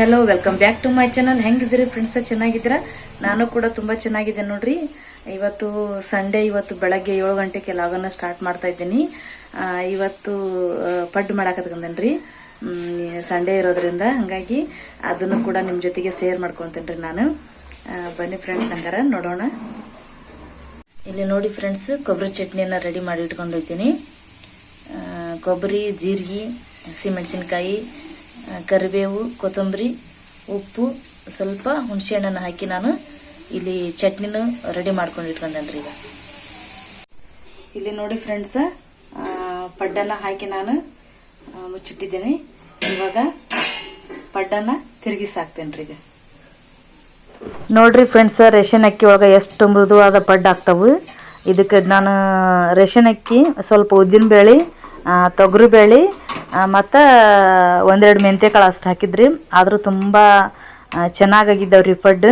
Hello, welcome back to my channel. ಹೆಂಗಿದ್ದೀರಿ friends? ಚೆನ್ನಾಗಿದ್ದೀರಾ? ನಾನು ಕೂಡ ತುಂಬ ಚೆನ್ನಾಗಿದೆ ನೋಡ್ರಿ. ಇವತ್ತು ಸಂಡೇ, ಇವತ್ತು ಬೆಳಗ್ಗೆ 7 ಗಂಟೆಗೆ ಲಾಗನ್ನ ಸ್ಟಾರ್ಟ್ ಮಾಡ್ತಾ ಇದ್ದೀನಿ. ಇವತ್ತು ಪಡ್ಡು ಮಾಡಾಕತ್ಕೊಂಡೇನ್ರಿ, ಸಂಡೇ ಇರೋದ್ರಿಂದ. ಹಾಗಾಗಿ ಅದನ್ನು ಕೂಡ ನಿಮ್ಮ ಜೊತೆಗೆ ಶೇರ್ ಮಾಡ್ಕೊತೇನೆ ರೀ ನಾನು. ಬನ್ನಿ ಫ್ರೆಂಡ್ಸ್, ಹಂಗಾರ ನೋಡೋಣ. ಇಲ್ಲಿ ನೋಡಿ ಫ್ರೆಂಡ್ಸ್, ಕೊಬ್ಬರಿ ಚಟ್ನಿಯನ್ನು ರೆಡಿ ಮಾಡಿ ಇಟ್ಕೊಂಡು ಹೋಗ್ತೀನಿ. ಕೊಬ್ಬರಿ, ಜೀರಿಗೆ, ಹಸಿಮೆಣಸಿನ್ಕಾಯಿ, ಕರಿಬೇವು, ಕೊತ್ತಂಬರಿ, ಉಪ್ಪು, ಸ್ವಲ್ಪ ಹುಣಸೆಹಣ್ಣನ್ನು ಹಾಕಿ ನಾನು ಇಲ್ಲಿ ಚಟ್ನಿನೂ ರೆಡಿ ಮಾಡ್ಕೊಂಡು ಇಟ್ಕೊಂಡೇನ್ರಿ. ಈಗ ಇಲ್ಲಿ ನೋಡಿ ಫ್ರೆಂಡ್ಸ್, ಪಡ್ಡನ್ನು ಹಾಕಿ ನಾನು ಮುಚ್ಚಿಟ್ಟಿದ್ದೀನಿ. ಇವಾಗ ಪಡ್ಡನ್ನು ತಿರುಗಿಸಾಕ್ತೇನ್ರಿ. ಈಗ ನೋಡ್ರಿ ಫ್ರೆಂಡ್ಸ್, ರೇಷನ್ ಅಕ್ಕಿ ಒಳಗೆ ಎಷ್ಟು ಮೃದುವಾದ ಪಡ್ಡು ಆಗ್ತಾವೆ. ಇದಕ್ಕೆ ನಾನು ರೇಷನ್ ಅಕ್ಕಿ, ಸ್ವಲ್ಪ ಉದ್ದಿನಬೇಳೆ, ತೊಗರಿಬೇಳೆ ಮತ್ತು ಒಂದೆರಡು ಮೆಂತ್ಯಕಾಳು ಅಷ್ಟು ಹಾಕಿದ್ರಿ. ಆದರೂ ತುಂಬ ಚೆನ್ನಾಗಾಗಿದ್ದಾವ್ರಿ ಪಡ್ಡು,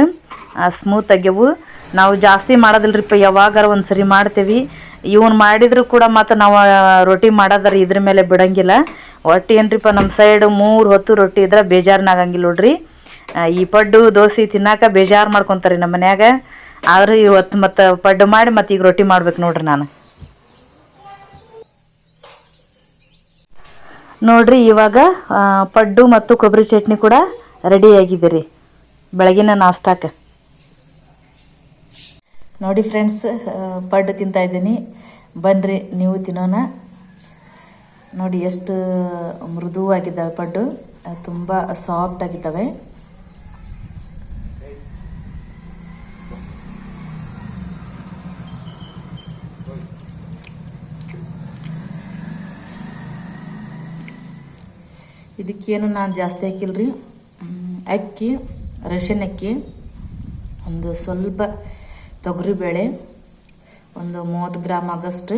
ಸ್ಮೂತ್ ಆಗ್ಯವು. ನಾವು ಜಾಸ್ತಿ ಮಾಡೋದಿಲ್ರಿಪ್ಪ, ಯಾವಾಗಾರ ಒಂದು ಸರಿ ಮಾಡ್ತೇವೆ. ಇವನು ಮಾಡಿದ್ರು ಕೂಡ ಮತ್ತು ನಾವು ರೊಟ್ಟಿ ಮಾಡೋದಾರ ಇದ್ರ ಮೇಲೆ ಬಿಡಂಗಿಲ್ಲ. ಒಟ್ಟು ಏನ್ರಿಪ್ಪ, ನಮ್ಮ ಸೈಡು 3 ಹೊತ್ತು ರೊಟ್ಟಿ ಇದ್ರೆ ಬೇಜಾರನ್ನಾಗಂಗಿಲ್ಲ ನೋಡ್ರಿ. ಈ ಪಡ್ಡು ದೋಸೆ ತಿನ್ನಾಕ ಬೇಜಾರು ಮಾಡ್ಕೊತಾರೆ ನಮ್ಮ ಮನ್ಯಾಗ. ಆದ್ರೆ ಇವತ್ತು ಮತ್ತು ಪಡ್ಡು ಮಾಡಿ ಮತ್ತು ಈಗ ರೊಟ್ಟಿ ಮಾಡ್ಬೇಕು ನೋಡ್ರಿ ನಾನು. ನೋಡ್ರಿ, ಇವಾಗ ಪಡ್ಡು ಮತ್ತು ಕೊಬ್ಬರಿ ಚಟ್ನಿ ಕೂಡ ರೆಡಿಯಾಗಿದೆ ರೀ ಬೆಳಗಿನ ನಾಷ್ಟಾಕ. ನೋಡಿ ಫ್ರೆಂಡ್ಸ್, ಪಡ್ಡು ತಿಂತಾ ಇದ್ದೀನಿ. ಬನ್ನಿರಿ ನೀವು ತಿನ್ನೋಣ. ನೋಡಿ ಎಷ್ಟು ಮೃದುವಾಗಿದ್ದಾವೆ ಪಡ್ಡು, ತುಂಬ ಸಾಫ್ಟ್ ಆಗಿದ್ದಾವೆ. ಇದಕ್ಕೇನು ನಾನು ಜಾಸ್ತಿ ಹಾಕಿಲ್ರಿ. ಅಕ್ಕಿ, ರೇಷನ್ ಅಕ್ಕಿ, ಒಂದು ಸ್ವಲ್ಪ ತೊಗರಿಬೇಳೆ, ಒಂದು 30 ಗ್ರಾಮ್ ಆಗಷ್ಟು,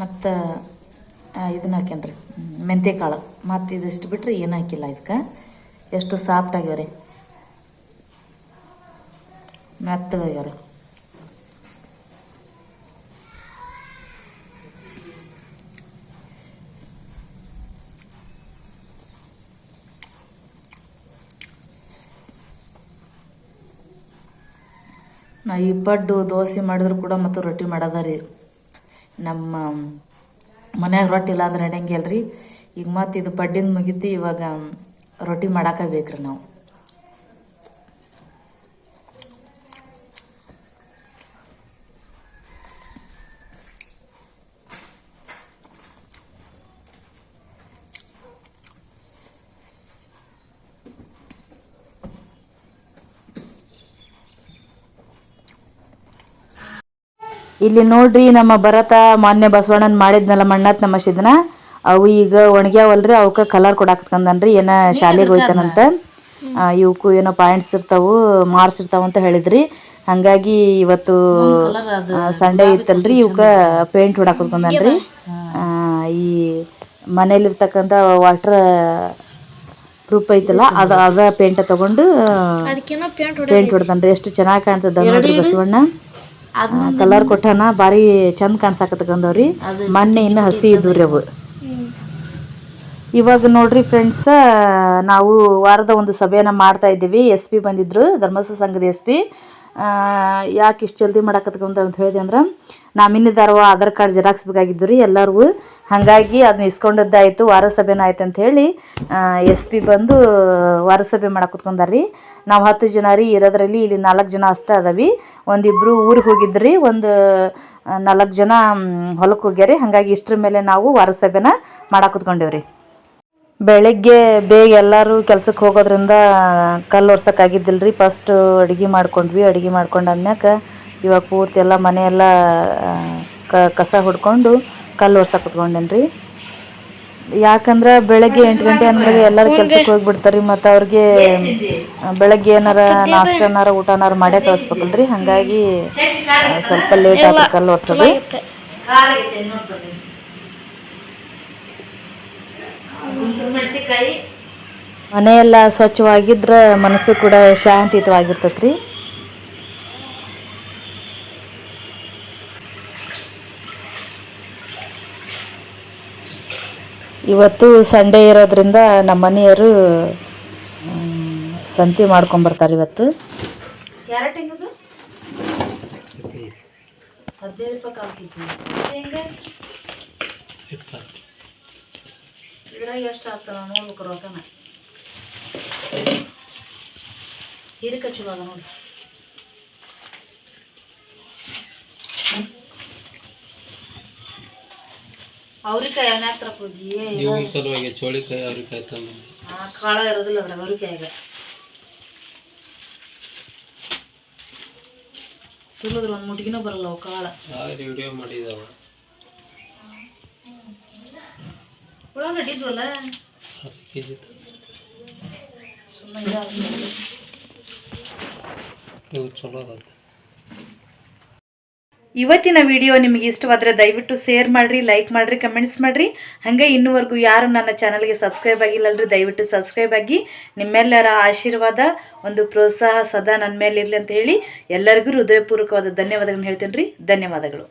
ಮತ್ತು ಇದನ್ನ ಹಾಕ್ಯನ್ರಿ ಮೆಂತ್ಯಕಾಳು. ಮತ್ತು ಇದಿಷ್ಟು ಬಿಟ್ಟರೆ ಏನು ಹಾಕಿಲ್ಲ. ಇದಕ್ಕೆ ಎಷ್ಟು ಸಾಫ್ಟ್ ಆಗ್ಯಾವ್ರಿ, ಮೆತ್ತಗಾಗ್ಯಾವ್ರಿ. ನಾ ಈ ಪಡ್ಡು ದೋಸೆ ಮಾಡಿದ್ರು ಕೂಡ ಮತ್ತು ರೊಟ್ಟಿ ಮಾಡೋದ ರೀ. ನಮ್ಮ ಮನ್ಯಾಗ ರೊಟ್ಟಿ ಇಲ್ಲ ಅಂದ್ರೆ ನಡೆಯಂಗಿಲ್ಲ ರೀ. ಈಗ ಮತ್ತು ಇದು ಪಡ್ಡಿಂದ ಮುಗಿತು, ಇವಾಗ ರೊಟ್ಟಿ ಮಾಡಾಕ ಬೇಕ್ರಿ ನಾವು. ಇಲ್ಲಿ ನೋಡ್ರಿ, ನಮ್ಮ ಭರತ ಮಾನ್ಯ ಬಸವಣ್ಣನ ಮಾಡಿದ್ನಲ್ಲ ಮಣ್ಣತ್ ನಮಸಿದ್ನ, ಅವು ಈಗ ಒಣಗ್ಯಾವಲ್ರಿ. ಅವಕ್ಕೆ ಕಲರ್ ಕೊಡಾಕತ್ಕಂದನ್ರಿ. ಏನೋ ಶಾಲೆಗೆ ಹೋಯ್ತಾನಂತ. ಇವಕ್ಕೂ ಏನೋ ಪಾಯಿಂಟ್ಸ್ ಇರ್ತಾವು, ಮಾರ್ಕ್ಸ್ ಇರ್ತಾವ ಅಂತ ಹೇಳಿದ್ರಿ. ಹಾಗಾಗಿ ಇವತ್ತು ಸಂಡೇ ಇತ್ತಲ್ರಿ, ಇವಕ್ಕೆ ಪೇಂಟ್ ಹೊಡಾಕತ್ಕೊಂಡನ್ರಿ. ಈ ಮನೇಲಿರ್ತಕ್ಕಂಥ ವಾಟರ್ ಪ್ರೂಫ್ ಐತಲ್ಲ, ಅದ ಪೇಂಟ್ ತಗೊಂಡು ಪೇಂಟ್ ಹೊಡ್ದನ್ರಿ. ಎಷ್ಟು ಚೆನ್ನಾಗಿ ಕಾಣ್ತದ ನೋಡ್ರಿ ಬಸವಣ್ಣ. ಕಲರ್ ಕೊಟ್ಟಾನ, ಭಾರಿ ಚಂದ ಕಾಣ್ಸಾಕತ್ಕಂದವ್ರಿ. ಮೊನ್ನೆ ಇನ್ನು ಹಸಿ ಇದ್ವು ಅವು. ಇವಾಗ ನೋಡ್ರಿ ಫ್ರೆಂಡ್ಸ್, ನಾವು ವಾರದ ಒಂದು ಸಭೆಯನ್ನು ಮಾಡ್ತಾ ಇದ್ದೀವಿ. SP ಬಂದಿದ್ರು, ಧರ್ಮಸ್ಥಳ ಸಂಘದ SP. ಯಾಕೆ ಇಷ್ಟು ಜಲ್ದಿ ಮಾಡಾಕತ್ಕೊಂತ ಅಂತ ಹೇಳಿದೆ ಅಂದ್ರೆ, ನಾಮಿನಿದಾರವ ಆಧಾರ್ ಕಾರ್ಡ್ ಜೆರಾಕ್ಸ್ ಬೇಕಾಗಿದ್ದು ರೀ ಎಲ್ಲರಿಗೂ. ಹಾಗಾಗಿ ಅದನ್ನ ಇಸ್ಕೊಂಡದ್ದಾಯಿತು, ವಾರ ಸಭೆನ ಆಯ್ತು ಅಂತ ಹೇಳಿ SP ಬಂದು ವಾರ ಸಭೆ ಮಾಡಾಕತ್ಕೊಂಡಾರ್ರಿ. ನಾವು 10 ಜನ ರೀ ಇರೋದ್ರಲ್ಲಿ. ಇಲ್ಲಿ 4 ಜನ ಅಷ್ಟೇ ಅದಾವಿ. ಒಂದಿಬ್ಬರು ಊರಿಗೆ ಹೋಗಿದ್ರಿ, ಒಂದು 4 ಜನ ಹೊಲಕ್ಕೆ ಹೋಗ್ಯಾರಿ. ಹಾಗಾಗಿ ಇಷ್ಟ್ರ ಮೇಲೆ ನಾವು ವಾರ ಸಭೆನ ಮಾಡಾಕತ್ಕೊಂಡೇವ್ರಿ. ಬೆಳಗ್ಗೆ ಬೇಗ ಎಲ್ಲರೂ ಕೆಲ್ಸಕ್ಕೆ ಹೋಗೋದ್ರಿಂದ ಕಲ್ಲು ಒರ್ಸೋಕ್ಕಾಗಿದ್ದಿಲ್ಲ ರೀ. ಫಸ್ಟು ಅಡುಗೆ ಮಾಡ್ಕೊಂಡ್ವಿ. ಅಡುಗೆ ಮಾಡ್ಕೊಂಡಾದ್ಮ್ಯಾಕ ಇವಾಗ ಪೂರ್ತಿ ಎಲ್ಲ ಮನೆಯೆಲ್ಲ ಕಸ ಹೊಡ್ಕೊಂಡು ಕಲ್ಲು ಒರ್ಸಕ್ಕೆ ಕುತ್ಕೊಂಡೇನಿ ರೀ. ಯಾಕಂದ್ರೆ ಬೆಳಗ್ಗೆ 8 ಗಂಟೆ ಅಂದಾಗ ಎಲ್ಲರೂ ಕೆಲ್ಸಕ್ಕೆ ಹೋಗಿಬಿಡ್ತಾರೆ ರೀ. ಮತ್ತು ಅವ್ರಿಗೆ ಬೆಳಗ್ಗೆ ಏನಾರ ನಾಷ್ಟನಾರ ಊಟನಾರ ಮಾಡೇ ಕಳಿಸ್ಬೇಕಲ್ರಿ. ಹಾಗಾಗಿ ಸ್ವಲ್ಪ ಲೇಟ್ ಆಗಿ ಕಲ್ಲು ಒರ್ಸೋದು. ಮನೆಯೆಲ್ಲ ಸ್ವಚ್ಛವಾಗಿದ್ರೆ ಮನಸ್ಸು ಕೂಡ ಶಾಂತಿಯುತವಾಗಿರ್ತೈತೆ ರೀ. ಇವತ್ತು ಸಂಡೇ ಇರೋದ್ರಿಂದ ನಮ್ಮ ಮನೆಯವರು ಸಂತೆ ಮಾಡ್ಕೊಂಬರ್ತಾರೆ ಇವತ್ತು. ಕ್ಯಾರೆಟ್ ಹೆಂಗದು? 15 ರೂಪಾಯಿ ಕಾಲು ಕೆ ಜಿ. ಹೆಂಗೆ ಇದ್ರಾಗ ಎಷ್ಟು ಆಗ್ತದೆ ನೋಡ್ಬೇಕು ರೊಕ್ಕನ. ಹೀರಿಕಾಯಿ ಚಲೋ ಅದ ನೋಡಿ. ಅವ್ರಿಕಾಯಿ ಅವನ ಹತ್ರ ಹೋಗಿ ಸಲುವಾಗಿ ಚೋಳಿಕಾಯಿ ಅವ್ರಿಕಾಯಿ ತಂದು ಕಾಳ ಇರೋದಿಲ್ಲ ಅದ್ರಾಗ ಅವ್ರಿಕಾಯಿಗೆ ಸುಲಿದ್ರೆ ಒಂದು ಮುಟ್ಗಿನೂ ಬರಲ್ಲ ಅವು ಕಾಳ. ವಿಡಿಯೋ ಮಾಡಿದಾವ ಉಳ್ಳಾಗಡ್ಡಿ ಇದ್ವಲ್ಲ 10 ಕೆಜಿ ಸುಮ್ಮನೆ ಇವು ಚಲೋ ಅದ. ಇವತ್ತಿನ ವಿಡಿಯೋ ನಿಮಗೆ ಇಷ್ಟವಾದರೆ ದಯವಿಟ್ಟು ಶೇರ್ ಮಾಡಿರಿ, ಲೈಕ್ ಮಾಡಿರಿ, ಕಮೆಂಟ್ಸ್ ಮಾಡಿರಿ. ಹಾಗೆ ಇನ್ನೂವರೆಗೂ ಯಾರು ನನ್ನ ಚಾನಲ್ಗೆ ಸಬ್ಸ್ಕ್ರೈಬ್ ಆಗಿಲ್ಲಲ್ರಿ ದಯವಿಟ್ಟು ಸಬ್ಸ್ಕ್ರೈಬ್ ಆಗಿ. ನಿಮ್ಮೆಲ್ಲರ ಆಶೀರ್ವಾದ ಒಂದು ಪ್ರೋತ್ಸಾಹ ಸದಾ ನನ್ನ ಮೇಲೆ ಇರಲಿ ಅಂತ ಹೇಳಿ ಎಲ್ಲರಿಗೂ ಹೃದಯಪೂರ್ವಕವಾದ ಧನ್ಯವಾದಗಳನ್ನ ಹೇಳ್ತೇನೆ ರೀ. ಧನ್ಯವಾದಗಳು.